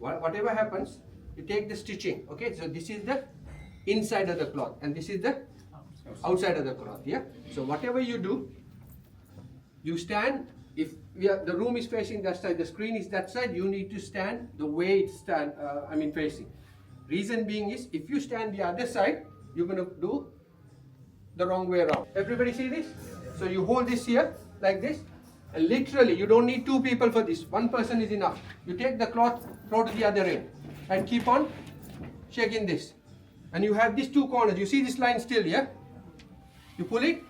whatever happens, you take the stitching. Okay, so this is the inside of the cloth and this is the outside of the cloth. Yeah. So whatever you do, you stand. If the room is facing that side, the screen is that side, you need to stand the way it facing. Reason being is, if you stand the other side, you're going to do the wrong way around. Everybody see this? So you hold this here like this, and literally you don't need two people for this. One person is enough. You take the cloth, throw to the other end, and keep on shaking this. And you have these two corners. You see this line still, yeah? You pull it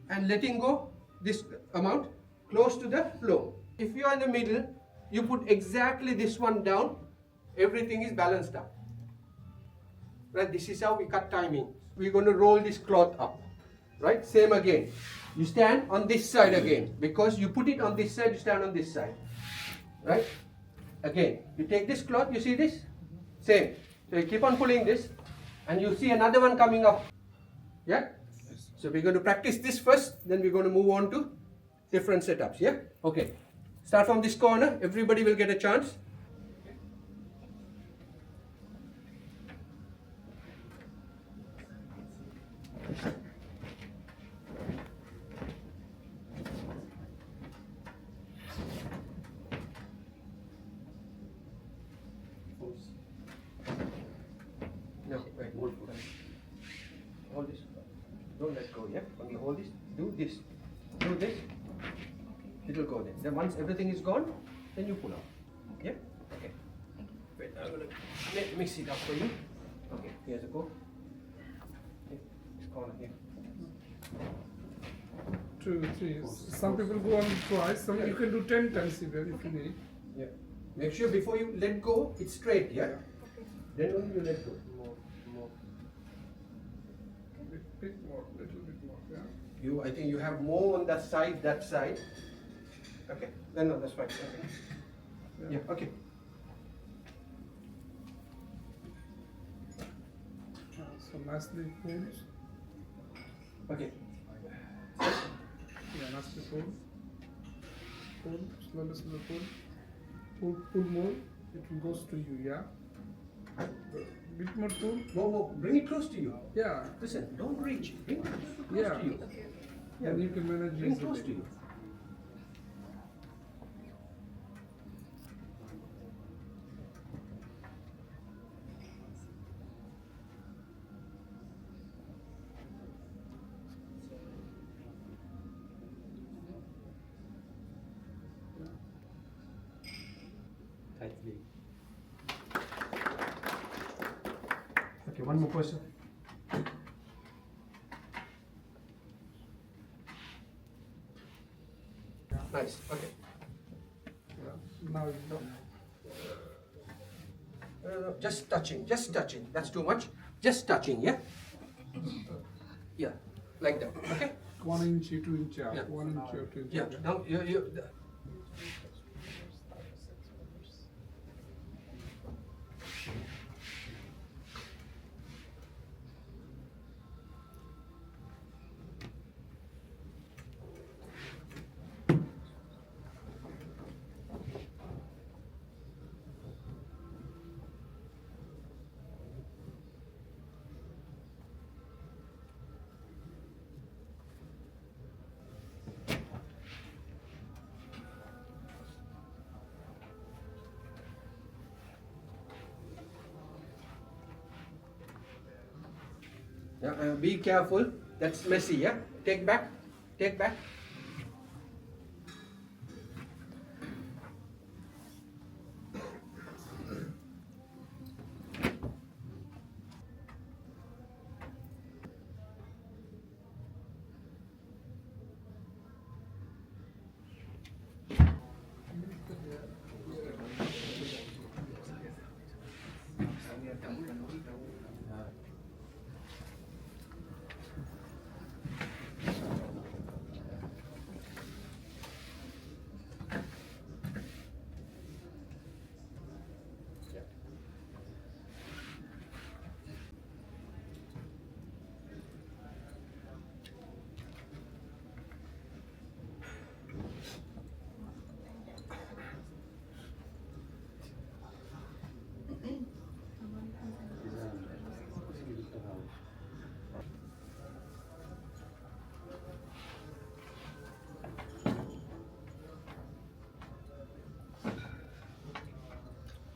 and letting go this amount close to the floor. If you are in the middle, you put exactly this one down. Everything is balanced up. Right? This is how we cut timing. We're going to roll this cloth up. Right? Same again. You stand on this side again. Because you put it on this side, you stand on this side. Right? Again, you take this cloth, you see this? Same. So you keep on pulling this, and you see another one coming up. Yeah? So we're going to practice this first, then we're going to move on to different setups. Yeah? Okay. Start from this corner. Everybody will get a chance. No, wait, hold this. Don't let go, yeah? Only hold this. Do this. Do this. It will go there. Then once everything is gone, then you pull out. Yeah? Okay. Wait, I'm going to mix it up for you. Okay, here's a go. Okay. This corner here. 2, 3. Some people go on twice. Some you can do 10 times even if you need. Yeah. Make sure before you let go, it's straight, yeah? Then only you let go. More. Bit more, little bit more. Yeah. I think you have more on that side. Okay. Then no, that's fine. Okay. Yeah. Okay. So nicely pulled. Okay. Yeah, nicely pulled. Pull, slowly pull. Pull more. It will goes to you. Yeah. Bit more pull. More. Bring it close to you. Yeah. Listen, don't reach. Bring it close to you. Yeah. And you can manage Bring it easily. close to you. Tightly. Okay, one more person. Nice. Okay. Yeah. Now you know. No, just touching. That's too much. Just touching, yeah? Yeah, like that. Okay? 1 inch, 2 inch out. Yeah. 1 inch or 2 inch. Yeah. out. Now you. Yeah, be careful. That's messy, yeah? Take back.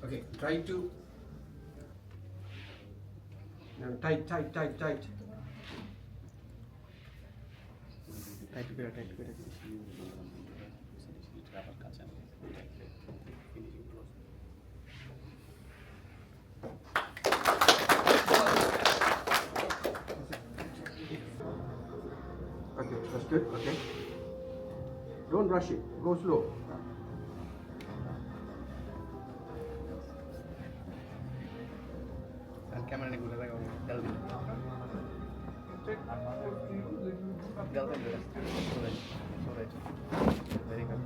Okay, try to now tight. Tight করে আবার কাছে আনবে। Okay, that's good. Okay. Don't rush it. Go slow. আর camera নিয়ে ঘুরে রাখো তেল দিন Check first you, then you do after. তেল দিন সোরাইট very good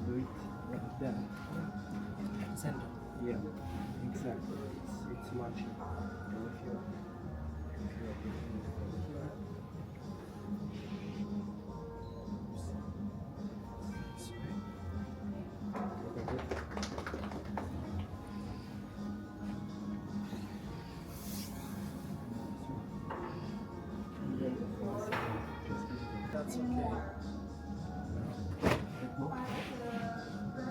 Do it like that. Center. Yeah, exactly. It's much. And if you are doing it from here, okay, good. And then That's okay. bit more.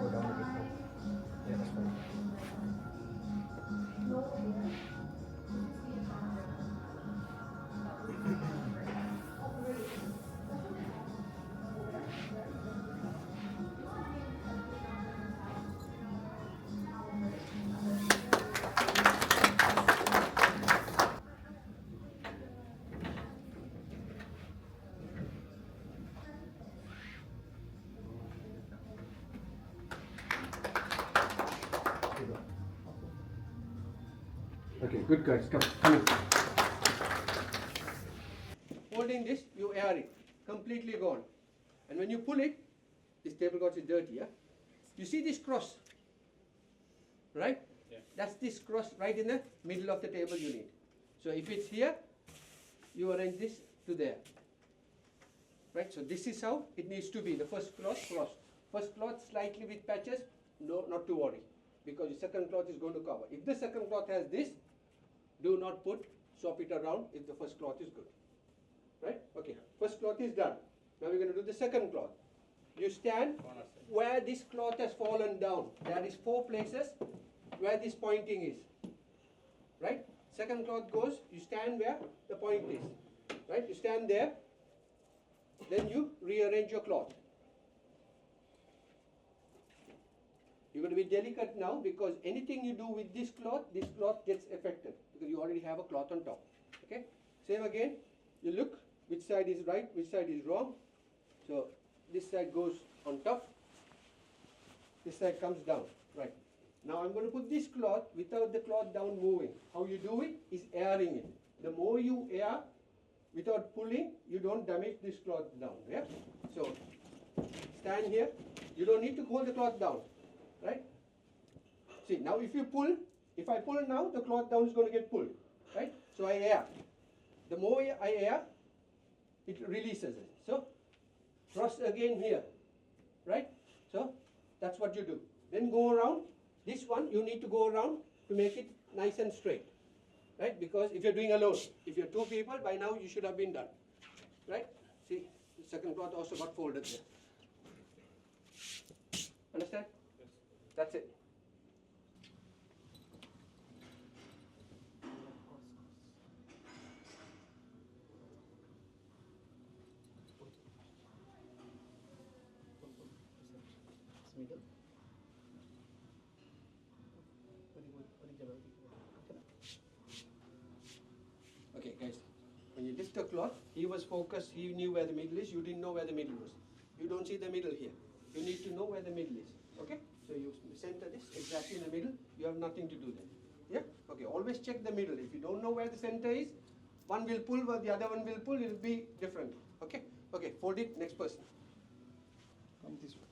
Go down a bit more. Yeah, that's fine. Okay, good guys. Come in. Holding this, you air it. Completely gone. And when you pull it, this tablecloth is dirty, yeah? You see this cross? Right? Yeah. That's this cross right in the middle of the table you need. So if it's here, you arrange this to there. Right? So this is how it needs to be. The first cloth cross. First cloth slightly with patches, no, not to worry. Because the second cloth is going to cover. If the second cloth has this, do not swap it around if the first cloth is good. Right? Okay. First cloth is done. Now we're going to do the second cloth. You stand Corner side. where this cloth has fallen down. There is 4 places where this pointing is. Right? Second cloth goes, you stand where the point is. Right? You stand there. Then you rearrange your cloth. You're going to be delicate now because anything you do with this cloth gets affected because you already have a cloth on top. Okay? Same again. You look which side is right, which side is wrong. So this side goes on top. This side comes down. Right. Now I'm going to put this cloth without the cloth down moving. How you do it is airing it. The more you air without pulling, you don't damage this cloth down. Yeah? So stand here. You don't need to hold the cloth down. Right? See, now if I pull now, the cloth down is going to get pulled. Right? So I air. The more I air, it releases it. So, thrust again here. Right? So, that's what you do. Then go around. This one, you need to go around to make it nice and straight. Right? Because if you're doing alone, if you're 2 people, by now you should have been done. Right? See, the second cloth also got folded there. Understand? That's it. Middle. Okay, guys. When you lift the cloth, he was focused, he knew where the middle is, you didn't know where the middle was. You don't see the middle here. You need to know where the middle is. Okay? So you center this exactly in the middle, you have nothing to do then. Yeah? Okay, always check the middle. If you don't know where the center is, one will pull, while the other one will pull, it will be different. Okay? Okay, fold it, next person. Come this way.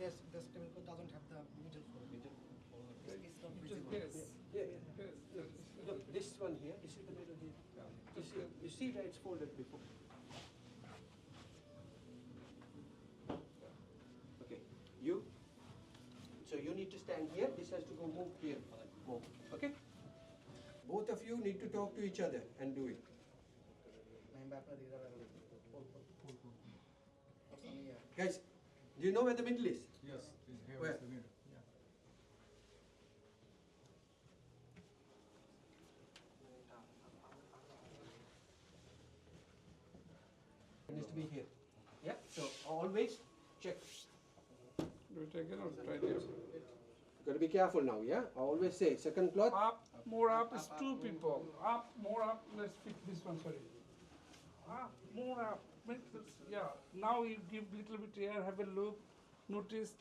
this table doesn't have the middle fold. It's not visible. Look, this one here, this is the middle here. You see that it's folded before. Okay, so you need to stand here, this has to go move here, move, okay? Both of you need to talk to each other and do it. Guys, do you know where the middle is? Yes, here Where? is the middle. Yeah. It needs to be here. Yeah, so always check. Do it again or try this? Got to be careful now, yeah? I always say second cloth. Up, more up is two people. Up, more up. Let's fix this one. Sorry. Up, more up. Yeah. Now you give little bit air. Have a look. Notice.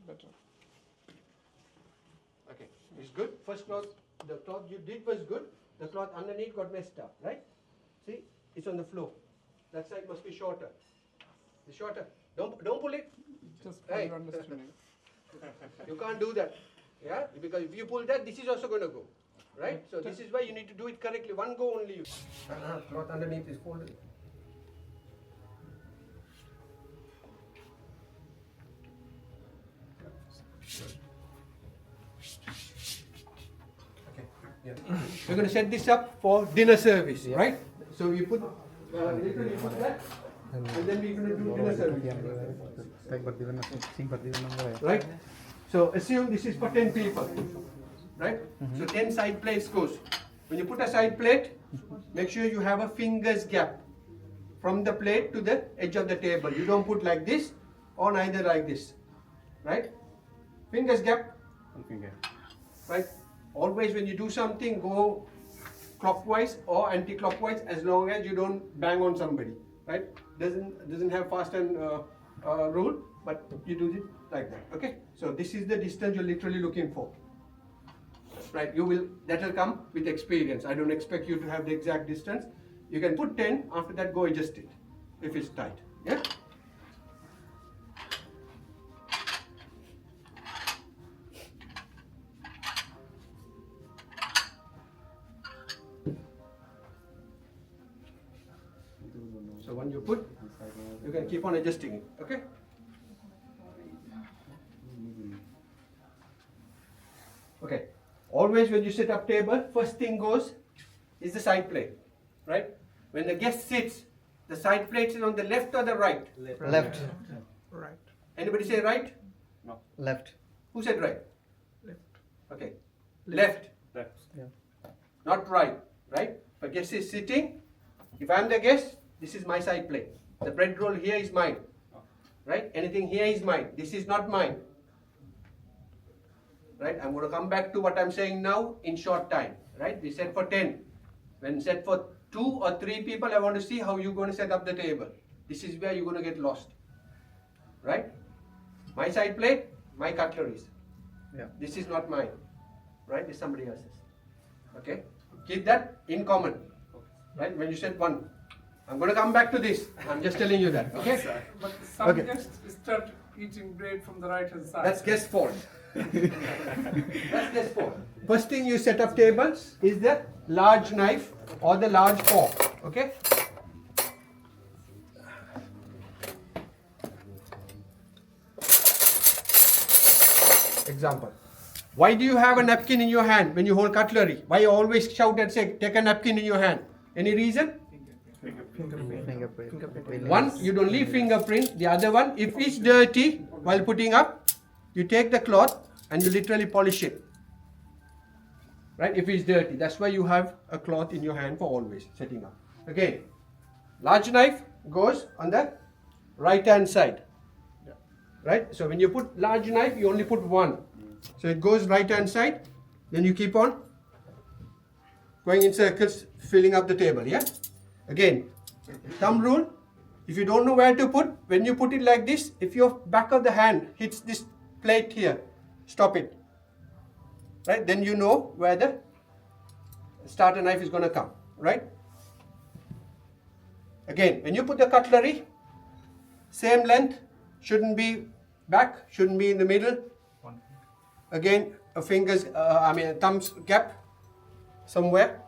Better. Okay, it's good. First cloth, the cloth you did was good. The cloth underneath got messed up, right? See, it's on the floor. That side must be shorter. The shorter. Don't pull it. Just for Hey. your understanding. You can't do that. Yeah, because if you pull that, this is also going to go, right? So this is why you need to do it correctly. One go only. Cloth underneath is folded. Yeah. We're going to set this up for dinner service, right? So you put, literally put that, and then we're going to do dinner service. Right? So assume this is for 10 people, right? So 10 side plates goes. When you put a side plate, make sure you have a fingers gap from the plate to the edge of the table. You don't put like this or neither like this, right? Fingers gap, right? Always when you do something, go clockwise or anti-clockwise, as long as you don't bang on somebody, right? Doesn't have fast and rule, but you do it like that. Okay, so this is the distance you're literally looking for, right? That will come with experience. I don't expect you to have the exact distance. You can put 10. After that, go adjust it if it's tight. Yeah. So when you put, you can keep on adjusting it, okay? Okay, always when you set up table, first thing goes is the side plate, right? When the guest sits, the side plate is on the left or the right? Left. Right. Anybody say right? Left. Who said right? Left. Okay, left, Yeah. not right, right? If a guest is sitting, if I'm the guest, this is my side plate. The bread roll here is mine, right? Anything here is mine. This is not mine, right? I'm going to come back to what I'm saying now in short time, right? We set for 10. When set for 2 or 3 people, I want to see how you're going to set up the table. This is where you're going to get lost, right? My side plate, my cutleries. Yeah. This is not mine, right? It's somebody else's. Okay? Keep that in common, right? When you set 1. I'm going to come back to this. I'm just telling you that, okay? But some Okay. guests start eating bread from the right hand side. That's guest fault. That's guest fault. First thing you set up tables is the large knife or the large fork, okay? Example. Why do you have a napkin in your hand when you hold cutlery? Why you always shout and say, take a napkin in your hand? Any reason? Fingerprint. One, you don't leave fingerprint. The other one, if it's dirty while putting up, you take the cloth and you literally polish it. Right? If it's dirty. That's why you have a cloth in your hand for always setting up. Again, large knife goes on the right hand side. Right? So when you put large knife, you only put one. So it goes right hand side. Then you keep on going in circles, filling up the table. Yeah? Again, thumb rule, if you don't know where to put, when you put it like this, if your back of the hand hits this plate here, stop it. Right? Then you know where the starter knife is going to come. Right? Again, when you put the cutlery, same length, shouldn't be back, shouldn't be in the middle. Again, a fingers, thumbs gap somewhere.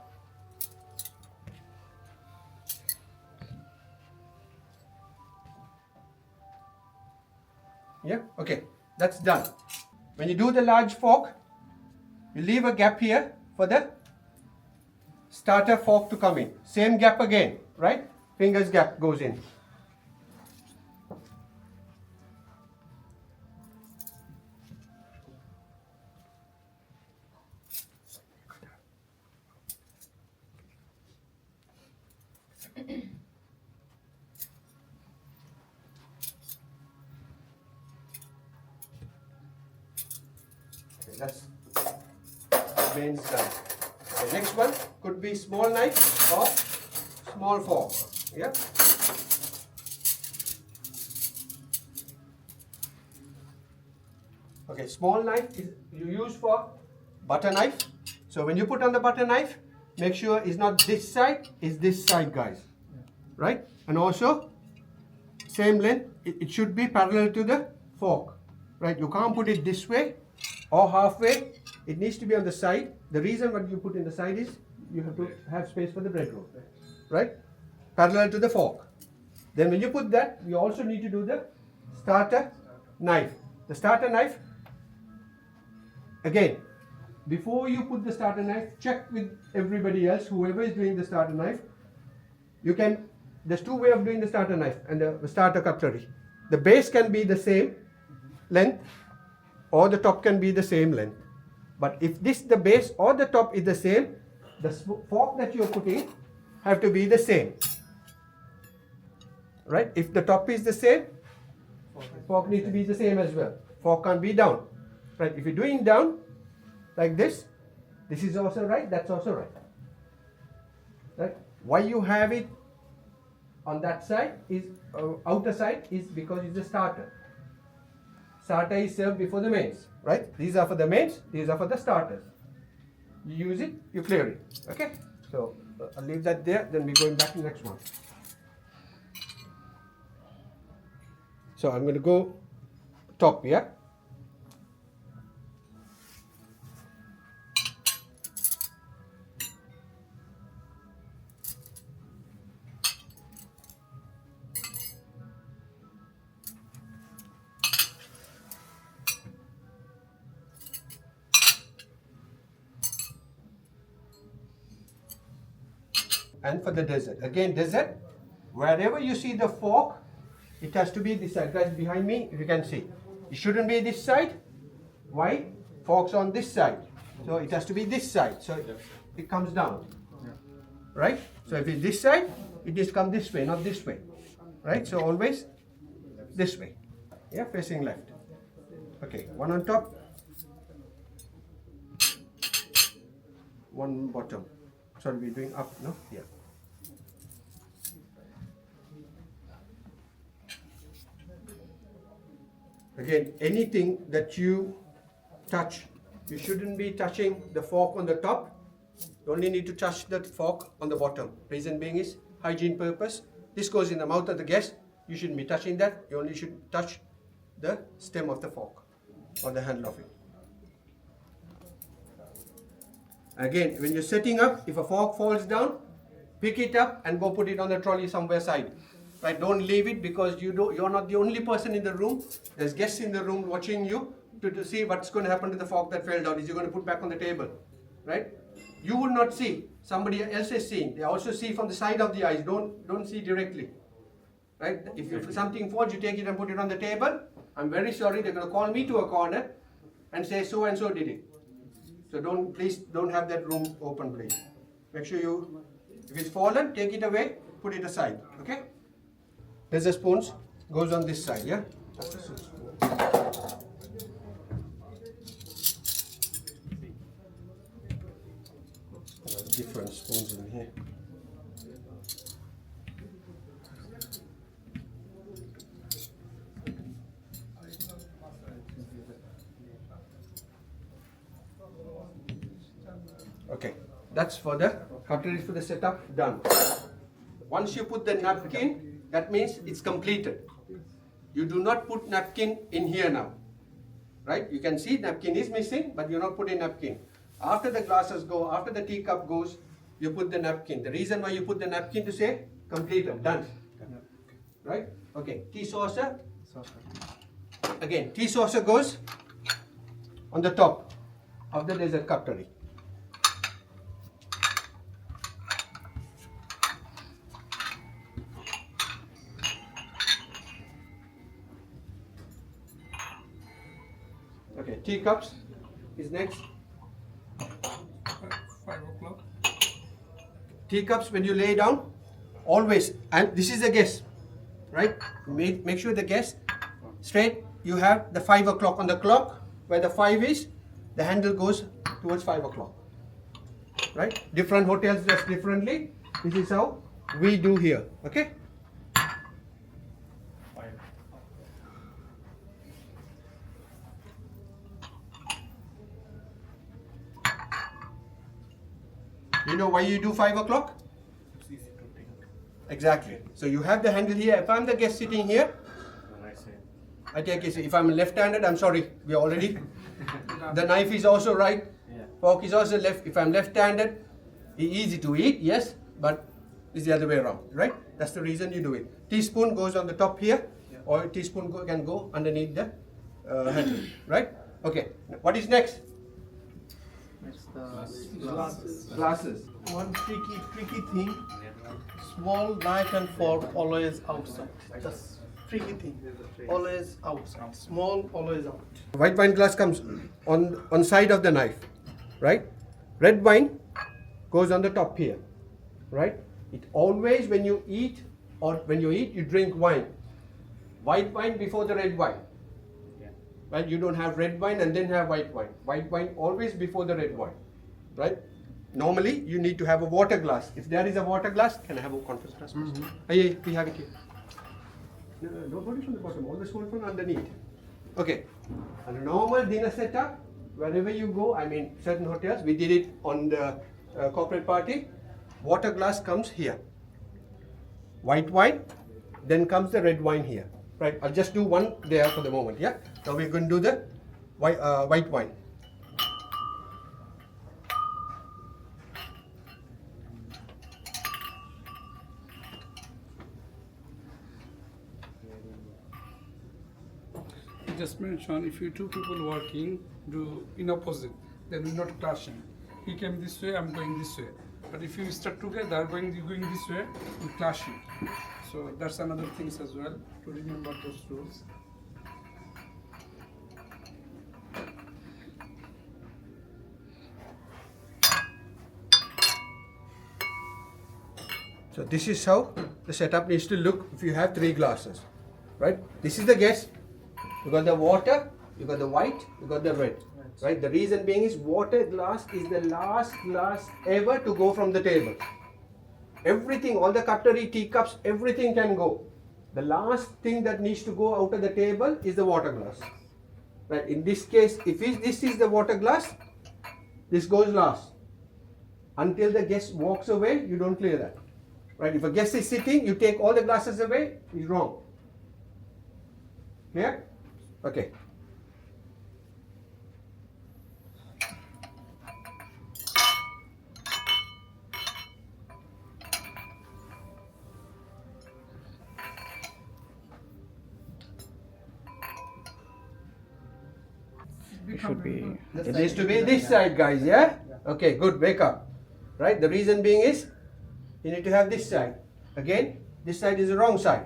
Yeah, okay, that's done. When you do the large fork, you leave a gap here for the starter fork to come in. Same gap again, right? Fingers gap goes in. That's mains done. The next one could be small knife or small fork. Yeah. Okay, small knife is you use for butter knife. So when you put on the butter knife, make sure it's not this side, it's this side, guys. Right? And also same length, it should be parallel to the fork. Right? You can't put it this way or halfway. It needs to be on the side. The reason what you put in the side is you have to have space for the bread roll. Right? Parallel to the fork. Then when you put that, you also need to do the starter knife. The starter knife, again, before you put the starter knife, check with everybody else, whoever is doing the starter knife. There's two ways of doing the starter knife and the starter cutlery. The base can be the same length or the top can be the same length. But if the base or the top is the same, the fork that you're putting have to be the same. Right? If the top is the same, fork needs to be the same as well. Fork can't be down. Right? If you're doing down like this is also right, that's also right. Right? Why you have it on that side is outer side is because it's the starter. Starter is served before the mains, right? These are for the mains, these are for the starters. You use it, you clear it. Okay? So I'll leave that there, then we're going back to the next one. So I'm going to go top, yeah? And for the dessert. Again, dessert, wherever you see the fork, it has to be this side. Guys, behind me, if you can see. It shouldn't be this side. Why? Fork's on this side. So it has to be this side. So it comes down. Right? So if it's this side, it needs to come this way, not this way. Right? So always this way. Yeah, facing left. Okay, one on top. One bottom. Sorry, we're doing up, no? Yeah. Again, anything that you touch, you shouldn't be touching the fork on the top. You only need to touch the fork on the bottom. Reason being is hygiene purpose. This goes in the mouth of the guest. You shouldn't be touching that. You only should touch the stem of the fork or the handle of it. Again, when you're setting up, if a fork falls down, pick it up and go put it on the trolley somewhere side. Right? Don't leave it because you're not the only person in the room. There's guests in the room watching you to see what's going to happen to the fork that fell down. Is you going to put back on the table? Right? You will not see. Somebody else is seeing. They also see from the side of the eyes. Don't see directly. Right? If something falls, you take it and put it on the table. I'm very sorry. They're going to call me to a corner and say so and so did it. So please don't have that room open, please. Make sure if it's fallen, take it away, put it aside, okay? There's a spoons, goes on this side, yeah? That's a spoon. Different spoons in here. Okay, that's for the cutlery for the setup done. Once you put the napkin, that means it's completed. You do not put napkin in here now. Right? You can see napkin is missing, but you're not putting napkin. After the glasses go, after the teacup goes, you put the napkin. The reason why you put the napkin to say completed, done. Right? Okay. Tea saucer. Again, tea saucer goes on the top of the dessert cutlery. Okay, teacups is next. 5 o'clock. Teacups, when you lay down, always, and this is the guess, right? Make sure the guess straight. You have the 5 o'clock on the clock. Where the 5 is, the handle goes towards 5 o'clock. Right? Different hotels dress differently. This is how we do here. Okay? You know why you do 5 o'clock? It's easy to take. Exactly. So you have the handle here. If I'm the guest sitting here, Right side. I take it. If I'm left-handed, I'm sorry. We already. The knife is also right. Yeah. Fork is also left. If I'm left-handed, easy to eat, yes, but it's the other way around, right? That's the reason you do it. Teaspoon goes on the top here, or teaspoon can go underneath the handle, right? Okay. What is next? It's the Glasses. Glasses. One tricky thing. Small knife and fork always outside. That's tricky thing. Always outside. Small always out. White wine glass comes on side of the knife, right? Red wine goes on the top here, right? It always, when you eat, you drink wine. White wine before the red wine. Right? You don't have red wine and then have white wine. White wine always before the red wine, right? Normally, you need to have a water glass. If there is a water glass, can I have a conference glass? Hey, we have it here. No, don't put it from the bottom. Always hold from underneath. Okay. And a normal dinner setup, wherever you go, I mean, certain hotels, we did it on the corporate party. Water glass comes here. White wine, then comes the red wine here. Right, I'll just do one there for the moment, yeah? Now we're going to do the white wine. Just mention, if you two people working, do in opposite, then we're not clashing. He came this way, I'm going this way. But if you start together, going this way, we're clashing. So that's another things as well to remember those rules. So this is how the setup needs to look if you have 3 glasses, right? This is the guess. You got the water, you got the white, you got the red, right? The reason being is water glass is the last glass ever to go from the table. Everything, all the cutlery, teacups, everything can go. The last thing that needs to go out of the table is the water glass. Right? In this case, if this is the water glass, this goes last. Until the guest walks away, you don't clear that. Right? If a guest is sitting, you take all the glasses away, he's wrong. Clear? Okay. It should be. It needs to be this side, guys, yeah? Okay, good, wake up. Right? The reason being is, you need to have this side. Again, this side is the wrong side.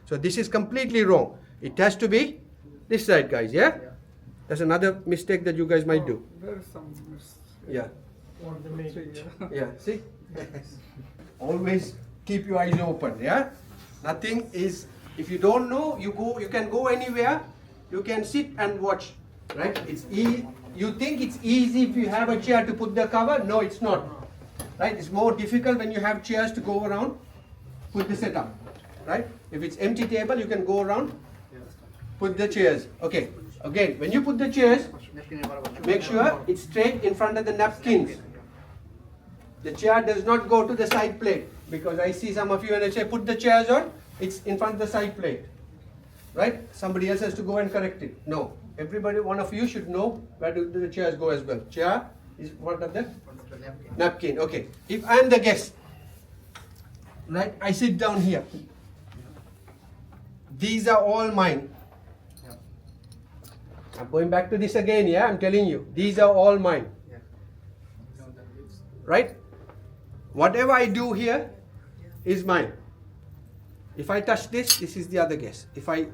So this is completely wrong. It has to be this side, guys, yeah? That's another mistake that you guys might do. There is some Yeah. Or the main. Yeah, see? Always keep your eyes open, yeah? Nothing is, if you don't know, you can go anywhere, you can sit and watch, right? It's easy. You think it's easy if you have a chair to put the cover? No, it's not. Right? It's more difficult when you have chairs to go around, put the setup, right? If it's empty table, you can go around, put the chairs. Okay, Again, when you put the chairs, make sure it's straight in front of the napkins. The chair does not go to the side plate, because I see some of you when I say put the chairs on, it's in front of the side plate. Right? Somebody else has to go and correct it. No. Everybody, one of you should know where do the chairs go as well. Chair is one of the napkin. Okay. If I am the guest, right, I sit down here. These are all mine. I'm going back to this again, yeah, I'm telling you. These are all mine. Right? Whatever I do here is mine. If I touch this, this is the other guest. If I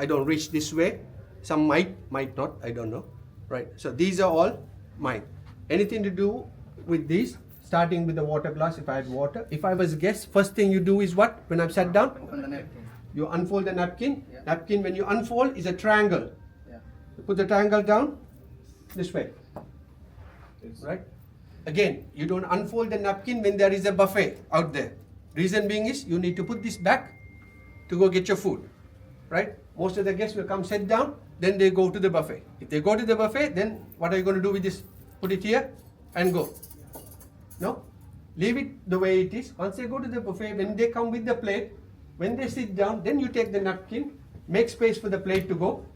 don't reach this way, some might not, I don't know. Right? So these are all mine. Anything to do with these, starting with the water glass, if I had water. If I was a guest, first thing you do is what? When I'm sat down? You unfold the napkin. Yeah. Napkin, when you unfold, is a triangle. Yeah. You put the triangle down this way. Right? Again, you don't unfold the napkin when there is a buffet out there. Reason being is you need to put this back to go get your food. Right? Most of the guests will come sit down, then they go to the buffet. If they go to the buffet, then what are you going to do with this? Put it here and go. No? Leave it the way it is. Once they go to the buffet, when they come with the plate, when they sit down, then you take the napkin, make space for the plate to go.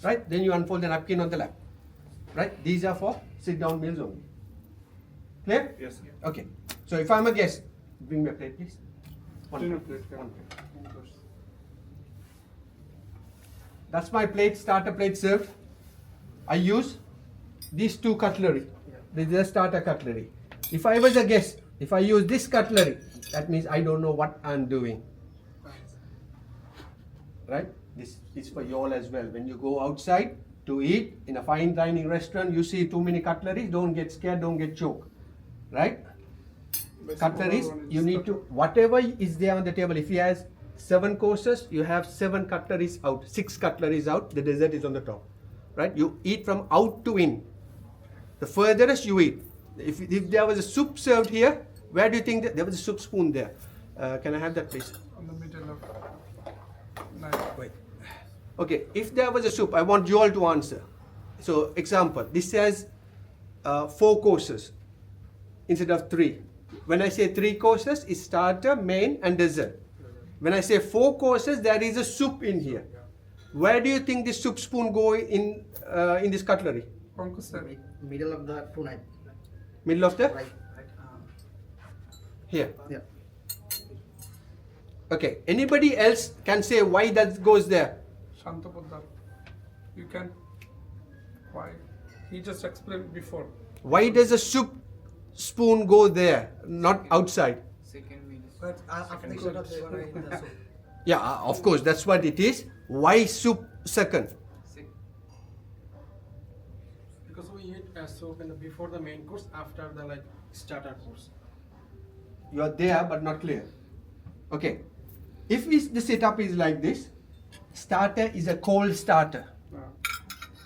Right? Then you unfold the napkin on the lap. Right? These are for sit-down meals only. Clear? Yes. Okay. So if I'm a guest, bring me a plate, please. Dinner plate, yeah. One plate. That's my plate, starter plate served. I use these two cutlery. This is the starter cutlery. If I was a guest, if I use this cutlery, that means I don't know what I'm doing. Right? This is for you all as well. When you go outside to eat in a fine dining restaurant, you see too many cutleries, don't get scared, don't get choked. Right? Cutleries, you need to, whatever is there on the table, if he has 7 courses, you have 7 cutleries out, 6 cutleries out, the dessert is on the top. Right? You eat from out to in. The furthest you eat. If there was a soup served here, where do you think that there was a soup spoon there? Can I have that, please? On the middle of knife. Wait. Okay, if there was a soup, I want you all to answer. So, example, this has 4 courses instead of 3. When I say 3 courses, it's starter, main, and dessert. When I say 4 courses, there is a soup in here. Where do you think this soup spoon go in this cutlery? Middle of the 2 knife. Middle of the? Right. Here. Yeah. Okay. Anybody else can say why that goes there? Shantapoddar. You can. Why? He just explained before. Why does a soup spoon go there, not outside? But after the shot, they want to eat the soup. Yeah, of course, that's what it is. Why soup second? Because we eat soup before the main course, after the starter course. You are there but not clear. Okay. If the setup is like this, starter is a cold starter.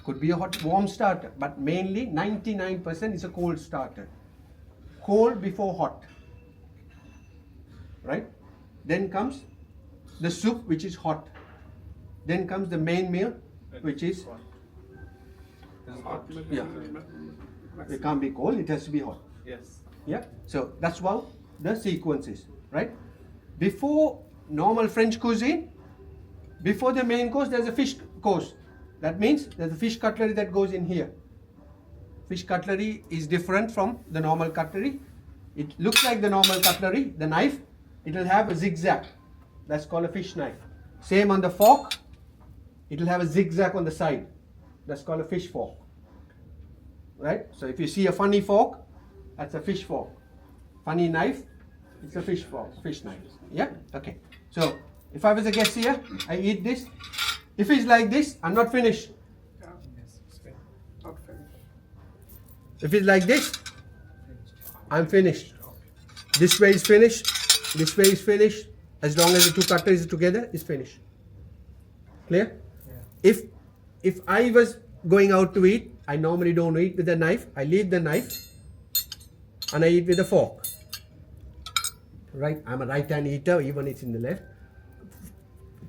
Could be a hot, warm starter, but mainly 99% is a cold starter. Cold before hot. Right? Then comes the soup, which is hot. Then comes the main meal, which is hot. Yeah. It can't be cold, it has to be hot. Yes. Yeah. So that's how the sequence is, right? Before normal French cuisine, before the main course, there's a fish course. That means there's a fish cutlery that goes in here. Fish cutlery is different from the normal cutlery. It looks like the normal cutlery, the knife, it will have a zigzag. That's called a fish knife. Same on the fork, it will have a zigzag on the side. That's called a fish fork. Right? So if you see a funny fork, that's a fish fork. Funny knife, it's a fish fork, fish knife. Yeah? Okay. So if I was a guest here, I eat this. If it's like this, I'm not finished. Yeah. Not finished. If it's like this, I'm finished. This way is finished. This way is finished. As long as the 2 cutleries are together, it's finished. Clear? Yeah. If I was going out to eat, I normally don't eat with a knife. I leave the knife and I eat with a fork. Right? I'm a right-hand eater, even it's in the left.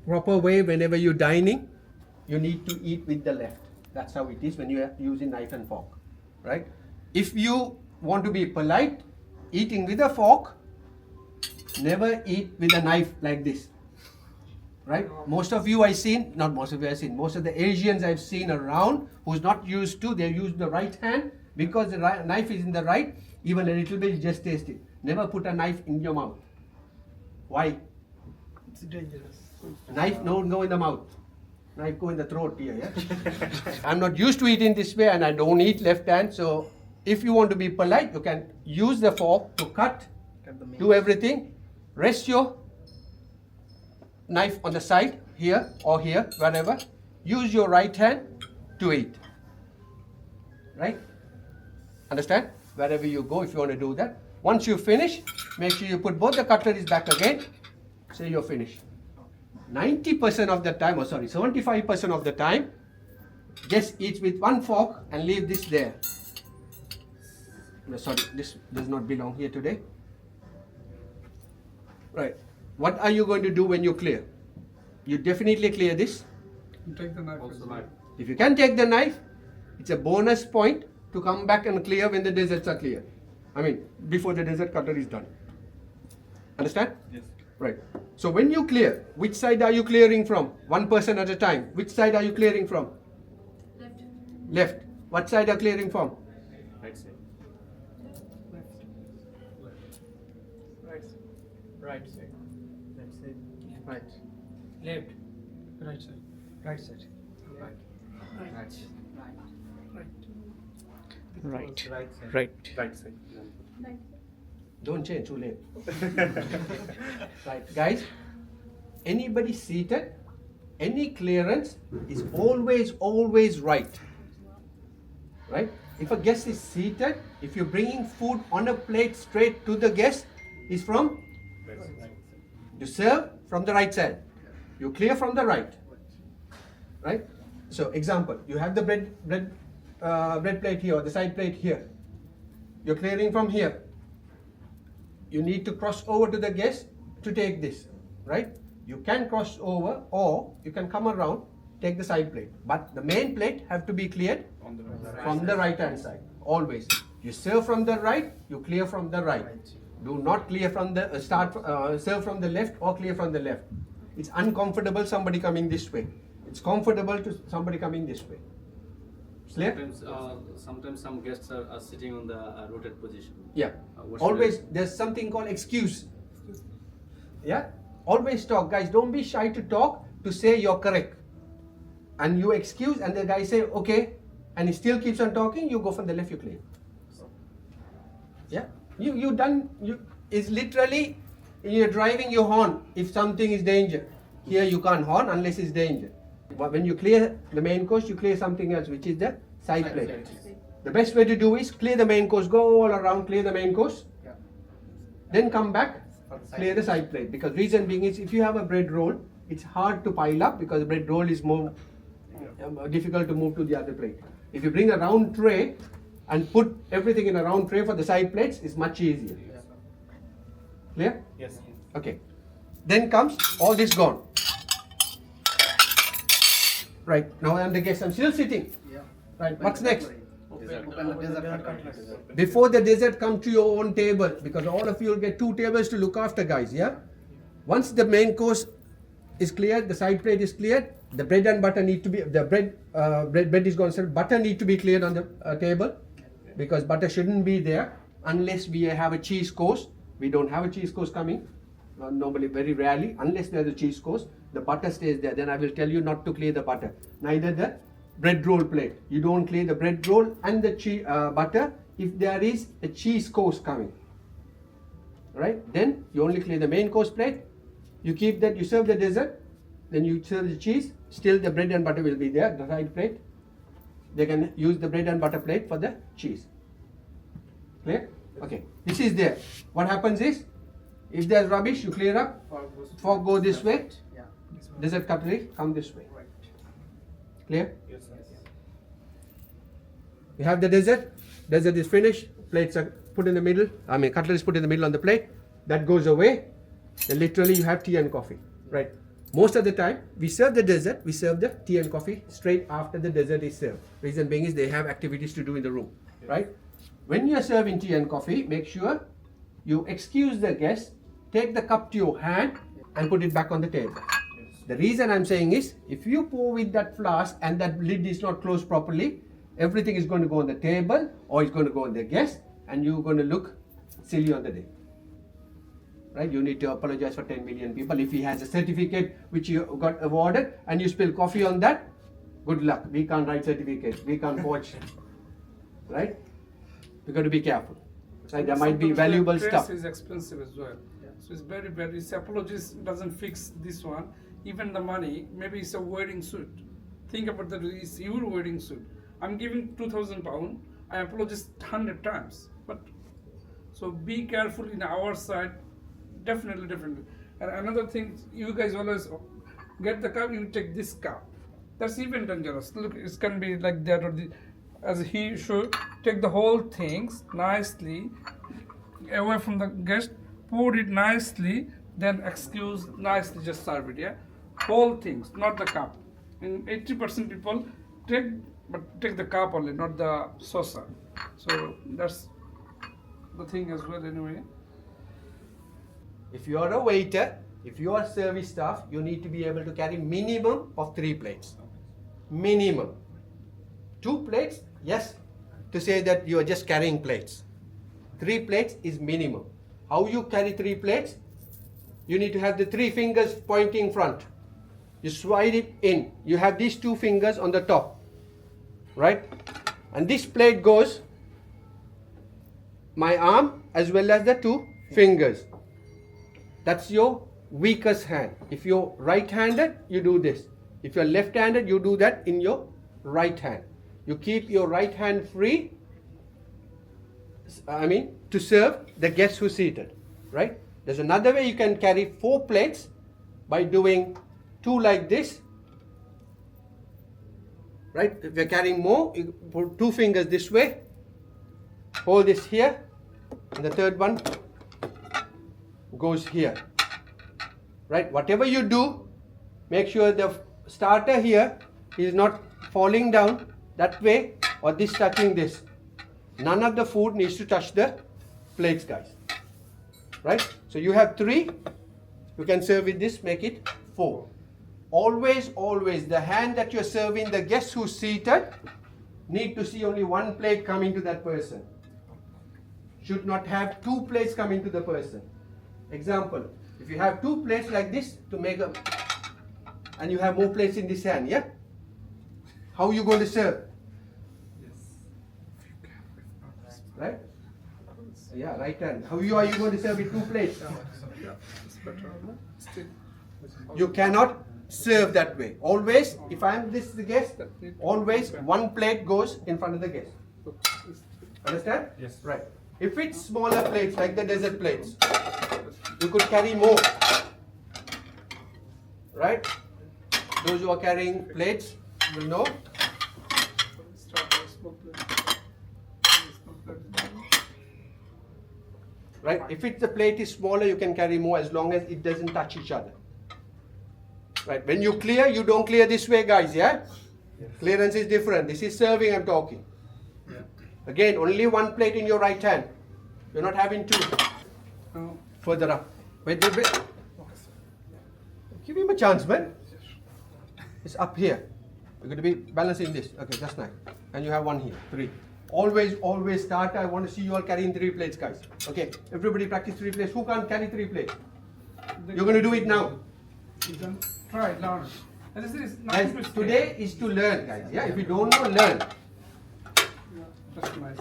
Proper way, whenever you're dining, you need to eat with the left. That's how it is when you are using knife and fork, right? If you want to be polite, eating with a fork, never eat with a knife like this, right? Most of you I've seen, not most of you I've seen, most of the Asians I've seen around who's not used to, they use the right hand because the knife is in the right, even a little bit, you just taste it. Never put a knife in your mouth. Why? It's dangerous. Knife don't go in the mouth. Knife go in the throat here, yeah? I'm not used to eating this way and I don't eat left hand, so if you want to be polite, you can use the fork to cut, do everything, rest your knife on the side, here or here, wherever. Use your right hand to eat, right? Understand? Wherever you go, if you want to do that. Once you finish, make sure you put both the cutleries back again, say you're finished. 90% of the time, 75% of the time, just eat with one fork and leave this there. No, sorry, this does not belong here today. Right. What are you going to do when you clear? You definitely clear this. You take the knife. Also knife. If you can take the knife, it's a bonus point to come back and clear when the desserts are clear. I mean, before the dessert cutlery is done. Understand? Yes. Right. So when you clear, which side are you clearing from? One person at a time. Which side are you clearing from? Left. Left. What side are you clearing from? Right side. Right side. Right side. Right. Left. Right side. Right side. Right. Right. Right. Right side. Don't change, too late. Right, guys, anybody seated, any clearance is always right. Right? If a guest is seated, if you're bringing food on a plate straight to the guest, is from? You serve from the right side. You clear from the right. Right? So, example, you have the bread plate here or the side plate here. You're clearing from here. You need to cross over to the guest to take this, right? You can cross over or you can come around, take the side plate. But the main plate have to be cleared from the right hand side, always. You serve from the right, you clear from the right. Do not clear from the, serve from the left or clear from the left. It's uncomfortable somebody coming this way. It's comfortable to somebody coming this way. Clear? Sometimes some guests are sitting on the rotated position. Yeah. What should Always, I- there's something called excuse. Yeah. Always talk, guys. Don't be shy to talk to say you're correct. And you excuse, and the guy say okay, and he still keeps on talking. You go from the left, you clear. Yeah. You done. You is literally you're driving your horn if something is danger. Here you can't horn unless it's danger. But when you clear the main course, you clear something else, which is the side plate. The best way to do is clear the main course, go all around, clear the main course, then come back, clear the side plate. Because reason being is if you have a bread roll, it's hard to pile up because the bread roll is more difficult to move to the other plate. If you bring a round tray and put everything in a round tray for the side plates, it's much easier. Clear? Yes. Okay. Then comes all this gone. Right. Now I am the guest. I'm still sitting. Right. What's next? Before the dessert, come to your own table because all of you will get 2 tables to look after, guys. Yeah. Once the main course is cleared, the side plate is cleared. The bread and butter need to be bread is gone. So butter need to be cleared on the table because butter shouldn't be there unless we have a cheese course. We don't have a cheese course coming. Normally, very rarely, unless there's a cheese course, the butter stays there. Then I will tell you not to clear the butter. Neither the bread roll plate. You don't clear the bread roll and the butter if there is a cheese course coming. Right? Then you only clear the main course plate. You keep that. You serve the dessert. Then you serve the cheese. Still, the bread and butter will be there. The side plate. They can use the bread and butter plate for the cheese. Clear? Okay. This is there. What happens is, if there's rubbish, you clear up. Fork go this way. Dessert cutlery come this way. Clear? Yes, sir. You have the dessert. Dessert is finished. Plates are put in the middle. Cutlery is put in the middle on the plate. That goes away. Then literally you have tea and coffee. Right. Most of the time, we serve the dessert, we serve the tea and coffee straight after the dessert is served. Reason being is they have activities to do in the room, right? When you are serving tea and coffee, make sure you excuse the guest, take the cup to your hand and put it back on the table. The reason I'm saying is, if you pour with that flask and that lid is not closed properly, everything is going to go on the table or it's going to go on the guest and you're going to look silly on the day. Right? You need to apologize for 10 million people. If he has a certificate which you got awarded and you spill coffee on that, good luck. We can't write certificates. We can't forge. Right? We got to be careful. Right? There might be Sometimes valuable the stuff. press is expensive as well. So it's very bad. His apologies doesn't fix this one. Even the money, maybe it's a wedding suit. Think about that. It's your wedding suit. I'm giving £2,000. I apologize 100 times. But so be careful in our side. Definitely. And another thing, you guys always get the cup. You take this cup. That's even dangerous. Look, it can be like that or the. As he should take the whole things nicely away from the guest, pour it nicely, then excuse nicely, just serve it. Yeah, whole things, not the cup. And 80% people take the cup only, not the saucer. So that's the thing as well. Anyway, If you are a waiter, if you are service staff, you need to be able to carry minimum of 3 plates. Minimum. 2 plates, yes, to say that you are just carrying plates. 3 plates is minimum. How you carry 3 plates? You need to have the 3 fingers pointing front. You slide it in. You have these 2 fingers on the top, right? And this plate goes my arm as well as the 2 fingers. That's your weakest hand. If you're right-handed, you do this. If you're left-handed, you do that in your right hand. You keep your right hand free, to serve the guest who's seated, right? There's another way you can carry 4 plates by doing 2 like this, right? If you're carrying more, you put 2 fingers this way, hold this here, and the third one goes here, right? Whatever you do, make sure the starter here is not falling down that way or this touching this. None of the food needs to touch the plates, guys, right? So you have 3, you can serve with this, make it 4. Always the hand that you're serving the guest who's seated need to see only 1 plate coming to that person. Should not have 2 plates coming to the person. Example, if you have 2 plates like this to make a, and you have more plates in this hand, yeah? How are you going to serve? Right? Yeah, right hand. How are you going to serve with 2 plates? it's better. Still, You cannot serve that way. Always, if I'm the guest, always 1 plate goes in front of the guest. Understand? Yes. Right. If it's smaller plates like the dessert plates, you could carry more. Right? Those who are carrying plates will know. Right? If the plate is smaller, you can carry more as long as it doesn't touch each other. Right? When you clear, you don't clear this way, guys, yeah? Yes. Clearance is different. This is serving, I'm talking. Yeah. Again, only 1 plate in your right hand. You're not having 2. no. Further up. Wait. Give him a chance, man. It's up here. You're going to be balancing this. Okay, that's nice. And you have 1 here. 3. Always start. I want to see you all carrying 3 plates, guys. Okay, everybody practice 3 plates. Who can't carry 3 plates? You're going to do it now. You can try, learn. And this is Guys, nothing to today is to learn, guys. Yeah, if you don't know, learn. Yeah, that's nice.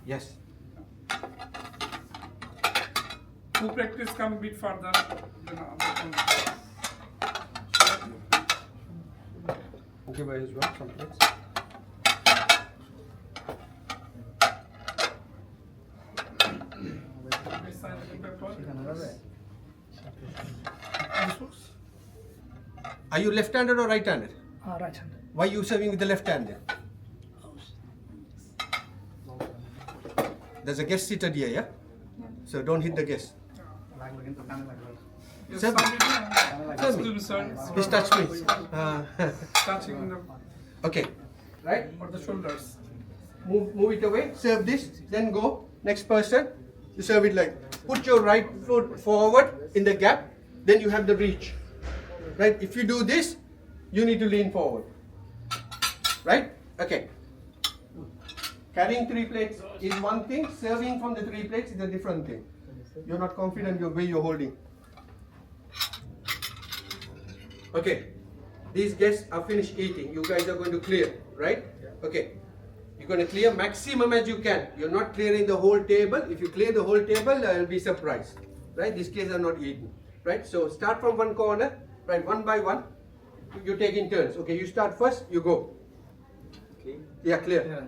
Yes. Who practice come a bit further. Okay, where is one? Some plates. Are you left-handed or right-handed? Right-handed. Why are you serving with the left-handed? There's a guest seated here, yeah? So don't hit the guest. Yes, Sir. excuse me, sir. Please touch me. Touching the Okay. Right? or the shoulders. Move it away. Serve this. Then go. Next person. You serve it like. Put your right foot forward in the gap. Then you have the reach. Right? If you do this, you need to lean forward. Right? Okay. Carrying 3 plates is one thing. Serving from the 3 plates is a different thing. You're not confident your way you're holding. Okay. These guests are finished eating. You guys are going to clear, right? Okay. You're going to clear maximum as you can. You're not clearing the whole table. If you clear the whole table, I'll be surprised. Right? These kids are not eating. Right? So start from one corner. Right? One by one. You take in turns. Okay. You start first. You go. Okay. Yeah. Clear.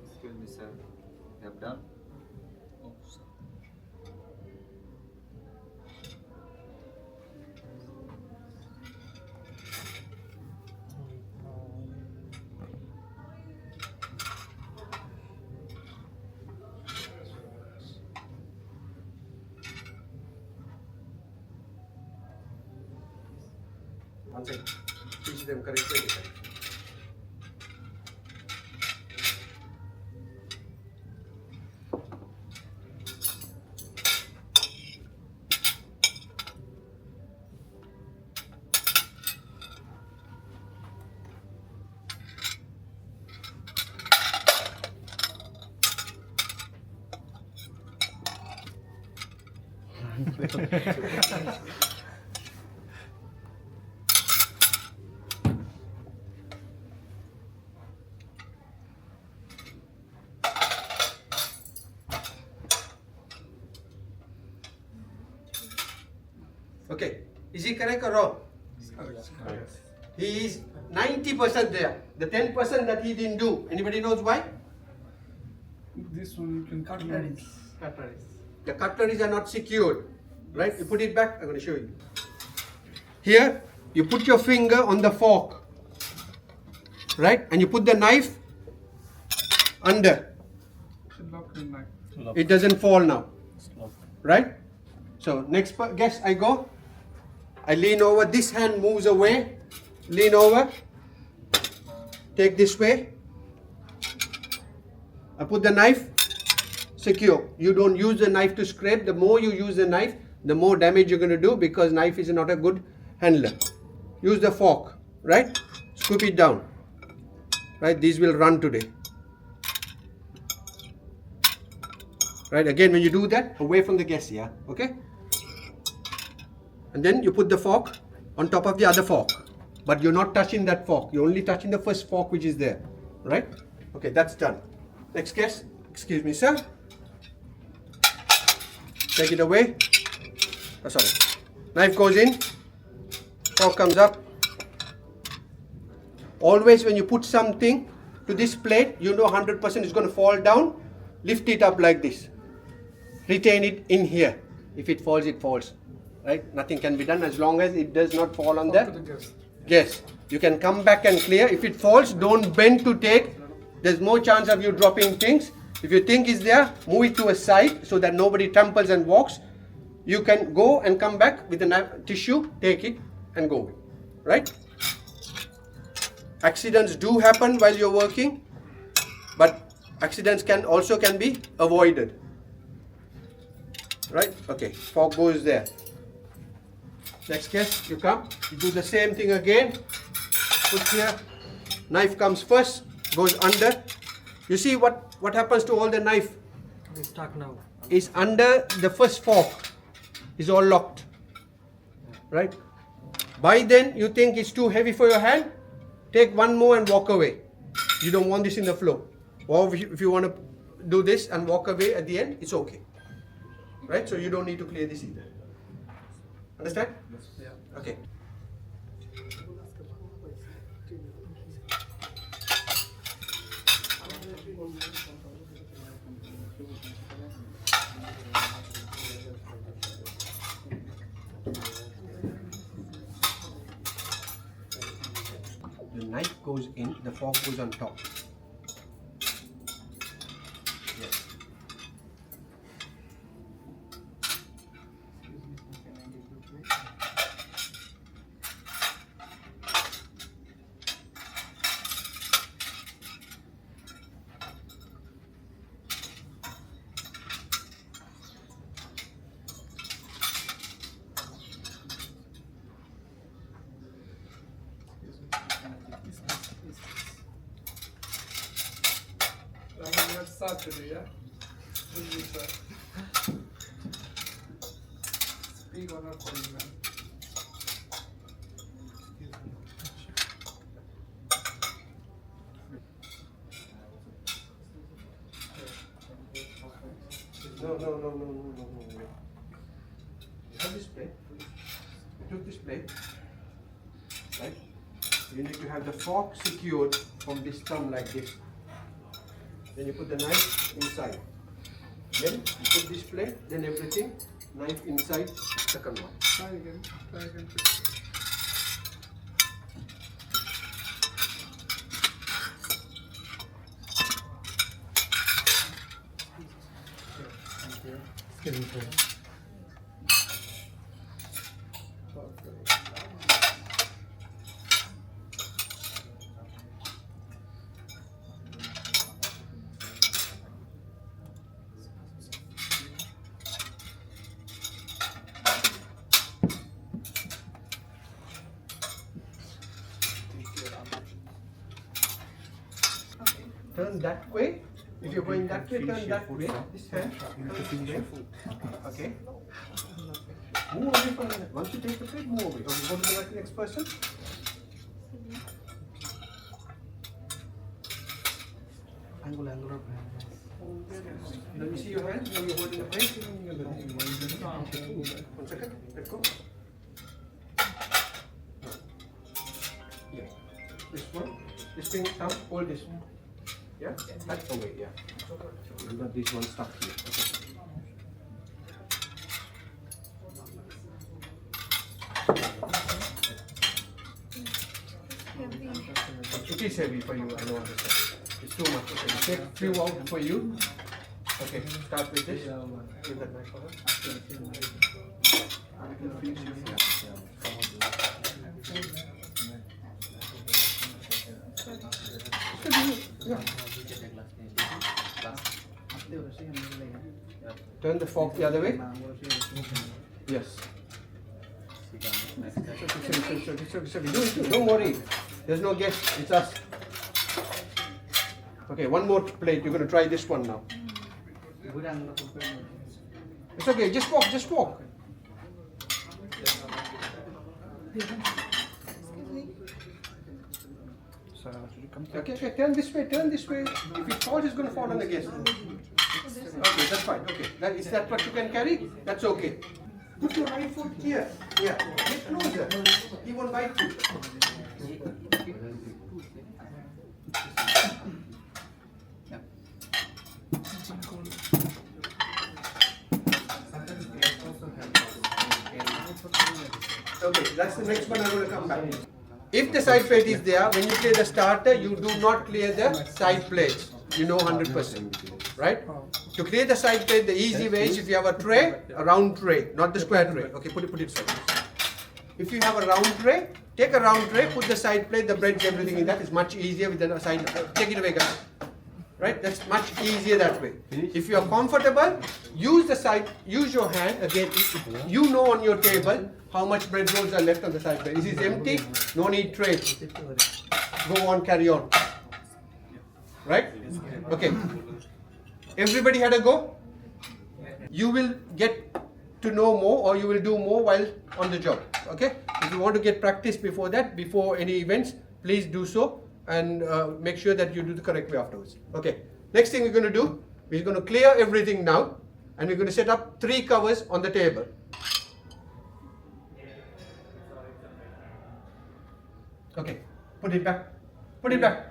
Excuse me, sir. You have done? One second. Teach them correctly. Okay. Is he correct or wrong? He is 90% there. The 10% that he didn't do. Anybody knows why? This one you can cut. Cutleries. The cutleries are not secured. Right? You put it back. I'm going to show you. Here, you put your finger on the fork. Right? And you put the knife under. Should lock the knife. It doesn't fall now. Right? So next guess I go. I lean over. This hand moves away. Lean over. Take this way. I put the knife. Secure. You don't use the knife to scrape. The more you use the knife, the more damage you're going to do, because knife is not a good handler. Use the fork. Right? Scoop it down. Right? These will run today. Right? Again, when you do that, away from the gas, yeah? Okay? And then you put the fork on top of the other fork. But you're not touching that fork. You're only touching the first fork which is there. Right? Okay, that's done. Next guest. Excuse me, sir. Take it away. Oh, sorry. Knife goes in. Fork comes up. Always when you put something to this plate, you know 100% is going to fall down. Lift it up like this. Retain it in here. If it falls, it falls. Right? Nothing can be done as long as it does not fall on To the the guest. gas. You can come back and clear. If it falls, don't bend to take. There's more chance of you dropping things. If you think it's there, move it to a side so that nobody tramples and walks. You can go and come back with a tissue, take it and go. Right? Accidents do happen while you're working, but accidents can be avoided. Right? Okay, fork goes there. Next guest, you come, you do the same thing again. Put here, knife comes first, goes under. You see what happens to all the knife? It's stuck now. Is under the first fork. Is all locked. Right? By then, you think it's too heavy for your hand, take one more and walk away. You don't want this in the flow. Or if you want to do this and walk away at the end, it's okay. Right? So you don't need to clear this either. Understand? Yeah. Okay. The knife goes in, the fork goes on top. Yes. today, yeah? This is big honor for you, man. No. Wait. You have this plate. You took this plate, right? You need to have the fork secured from this thumb like this. Then you put the knife inside. Then you put this plate, then everything, knife inside, second one. Try again. Turn that way. If you're going that way, turn that way. This hand. Turn this way. Okay. Move away from that. Once you take the plate, move away. Okay, go to the next person. Angular. Let me see your hand. Now you're holding the plate. 1 second. Let go. Yeah. This one. This thing, thumb, hold this one. Yeah? That's the way, yeah. You got this one stuck here. Okay. It is heavy for you, I don't understand. It's too much. Okay, take few out for you. Okay, start with this. Give that knife for her. Turn the fork the other way. Yes. Don't worry. There's no guest. It's us. Okay, one more plate. You're going to try this one now. It's okay. Just walk. Just walk. Okay, turn this way. Turn this way. If it falls, it's going to fall on the guest. Okay, that's fine. Okay, is that what you can carry? That's okay. Put your right foot here. Yeah, get closer. He won't bite you. Okay, that's the next one. I'm going to come back. If the side plate is there, when you play the starter, you do not clear the side plates. You know 100%, right? To clear the side plate, the easy way is if you have a tray, a round tray, not the square tray. Okay, put it aside. If you have a round tray, take a round tray, put the side plate, the breads, everything in that. It's much easier with the side. Take it away, guys. Right? That's much easier that way. If you are comfortable, use your hand again. You know on your table how much bread rolls are left on the side plate. This is empty, no need tray. Go on, carry on. Right? Okay. Everybody had a go? You will get to know more or you will do more while on the job. Okay? If you want to get practice before that, before any events, please do so and make sure that you do the correct way afterwards. Okay. Next thing we're going to do, we're going to clear everything now and we're going to set up 3 covers on the table. Okay. Put it back. Put it back.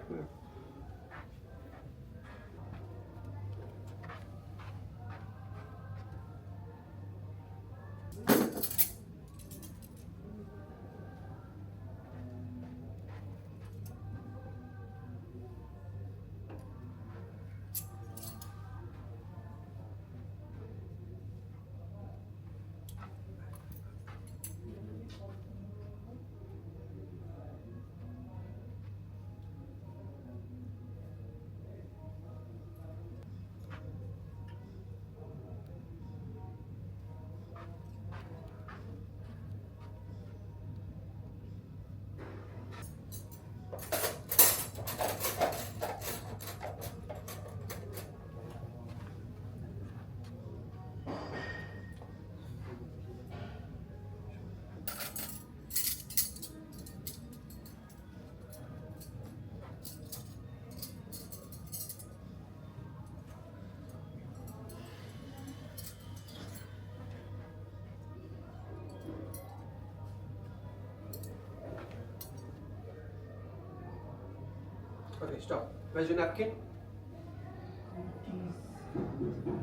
Okay, stop. Where's your napkin?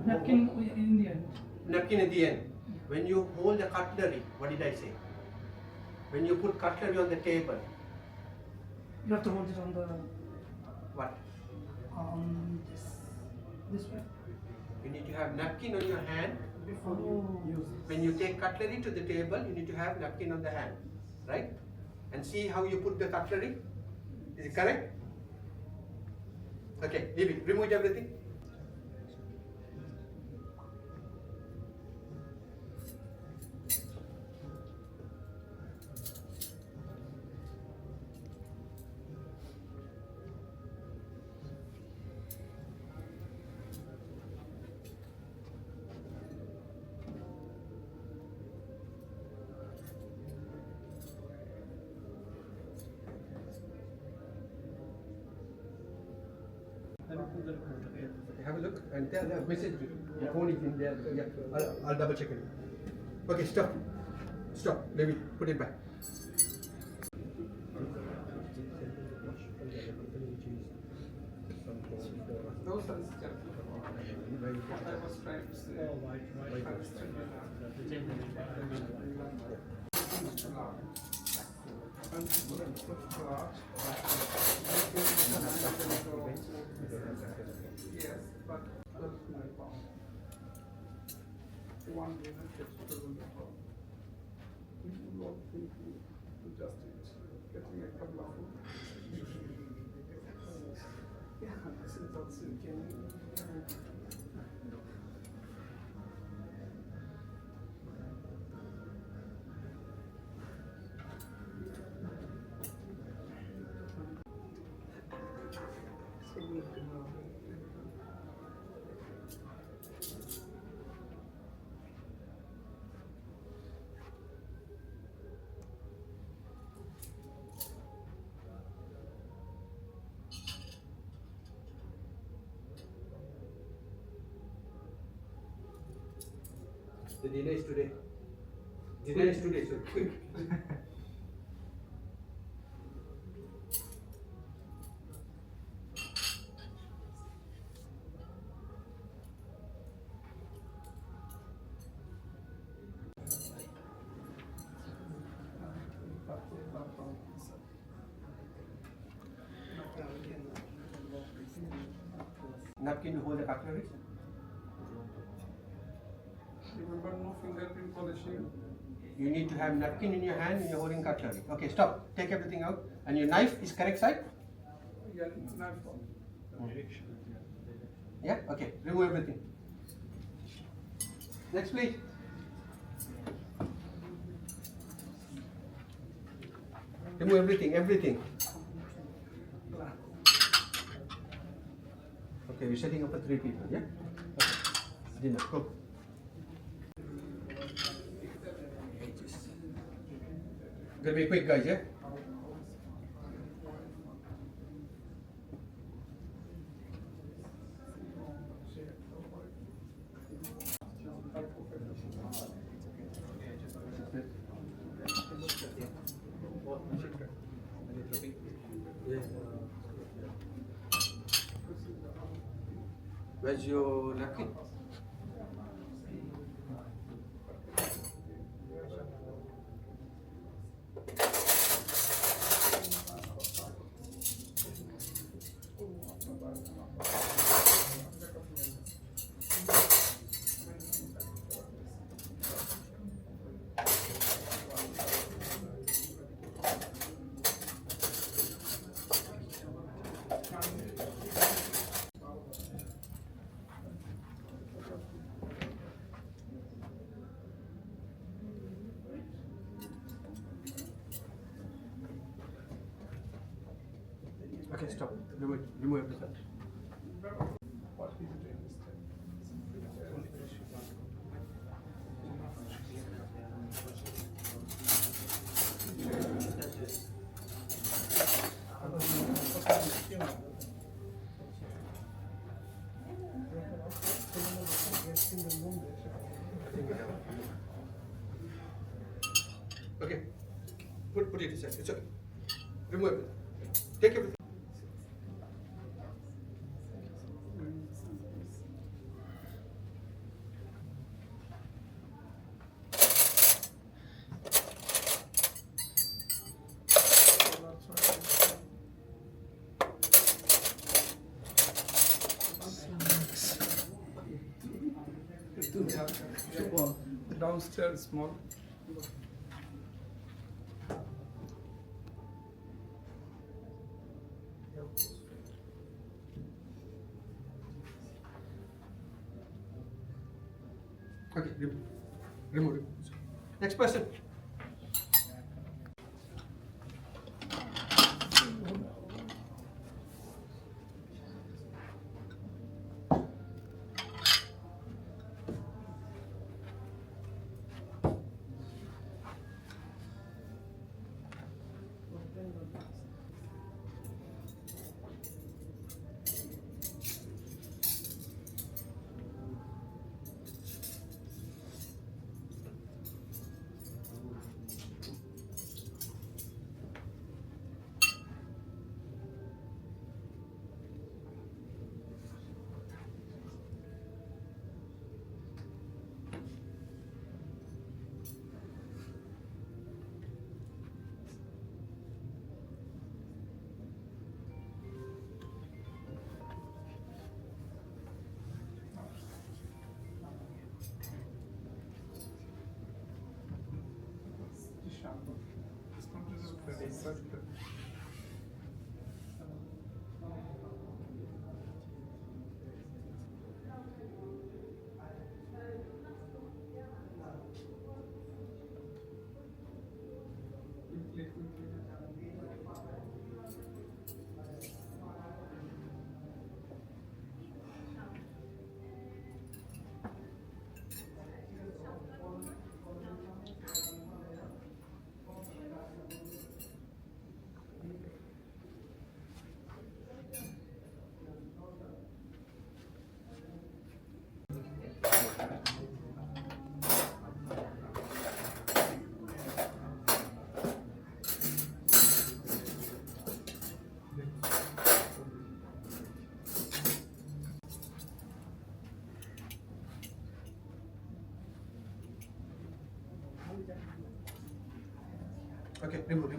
Napkin in the end. Napkin at the end. When you hold the cutlery, what did I say? When you put cutlery on the table, You have to hold it on the what? this way. You need to have napkin on your hand. Before you use it. When you take cutlery to the table, you need to have napkin on the hand, right? And see how you put the cutlery? Is it correct? Okay, leave it. Remove everything. Have a look and tell the message. Your phone is in there. Yeah, I'll double check it. Okay, stop. Stop. Leave it. Put it back. No, sir. What I was trying to say. Yes, but that's my problem. One minute gets to the problem. People want people to just eat, getting a couple of food. Yeah, this is also The dinner is today. Dinner is today, so quick. Napkin to hold the cutlery. Remember, no fingerprint polishing. You need to have napkin in your hand when you're holding cutlery. Okay, stop. Take everything out. And your knife is correct side? Yeah, knife on. Yeah? Okay. Remove everything. Next, please. Remove everything, everything. Okay, we're setting up for 3 people, yeah? Okay. Dinner, go. Gonna be quick, guys, yeah? Where's your napkin? Okay, stop. Remove everything. What he's doing is Okay. Put it aside. It's okay. Remove everything. Take everything. downstairs small. Okay, remove it. Next person. Okay, remove it.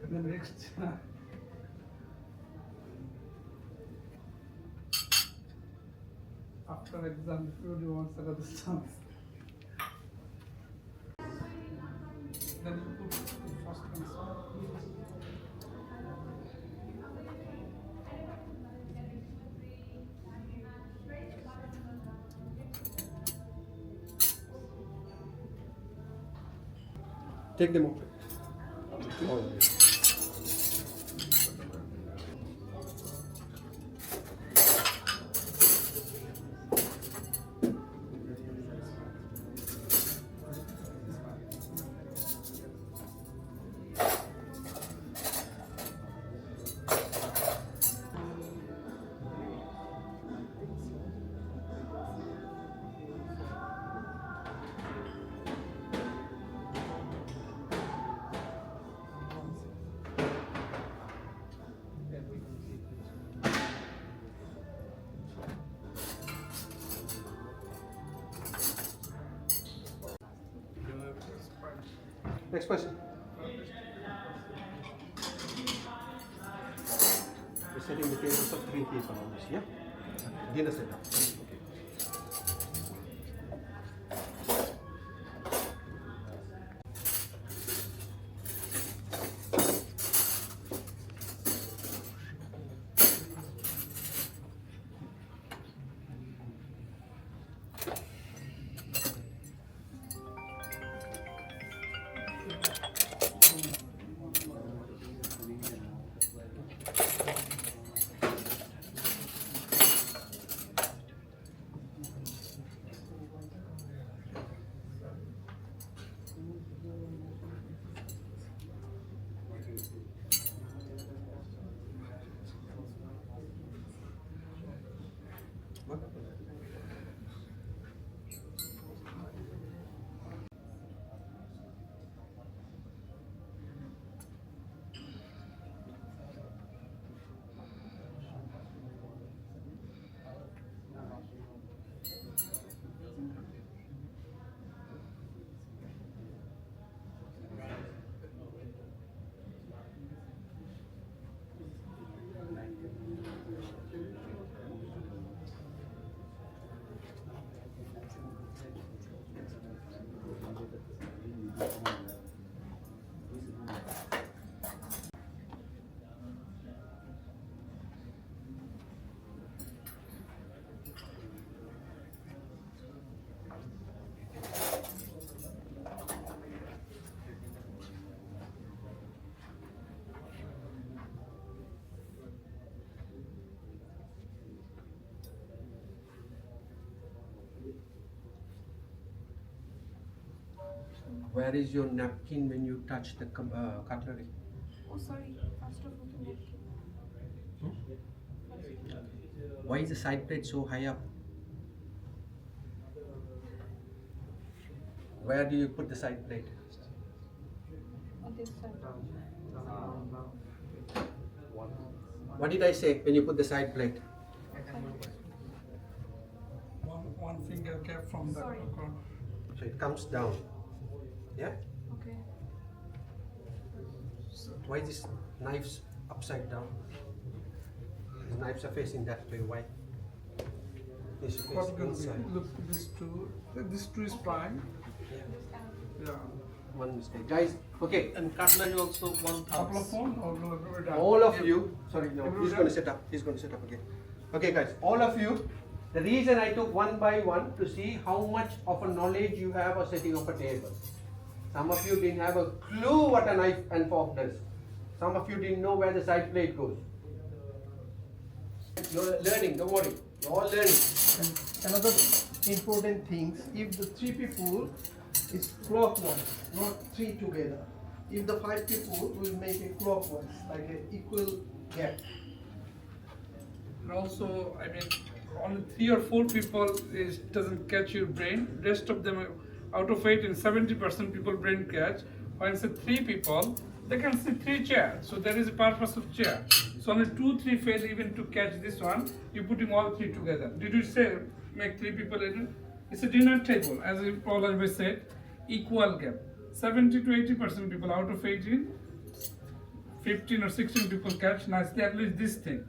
The next. After exam, if you want another chance. Then you put first answer. Take them off. Next person. We're setting the tables of 3 people on this, yeah? Dinner setup. Where is your napkin when you touch the cutlery? Oh, sorry. First of all, the napkin. Why is the side plate so high up? Where do you put the side plate? On this side. What did I say when you put the side plate? One finger gap from the Sorry. corner. So it comes down. Yeah? Okay. Why is this knives upside down? The knives are facing that way. Why? They should face What will be? inside. Look, this two is prime. Yeah. One mistake. Guys, okay. And cutlery also one Couple of thumb. phone or will it be done? All of you, sorry, no, Everyone he's done? going to set up. He's going to set up again. Okay, guys, all of you. The reason I took one by one to see how much of a knowledge you have of setting up a table. Some of you didn't have a clue what a knife and fork does. Some of you didn't know where the side plate goes. You're learning, don't worry. You're all learning. And another important thing, if the 3 people is clockwise, not 3 together. If the 5 people will make a clockwise, like an equal gap. And also, I mean, only 3 or 4 people doesn't catch your brain. Rest of them, out of 8 and 70% people brain catch. When say 3 people, they can see 3 chairs. So there is a purpose of chair. So only 2, 3 fail even to catch this one. You're putting all 3 together. Did you say make 3 people in it? It's a dinner table, as Paul always said, equal gap. 70 to 80% people out of 18, 15 or 16 people catch nicely at least this thing.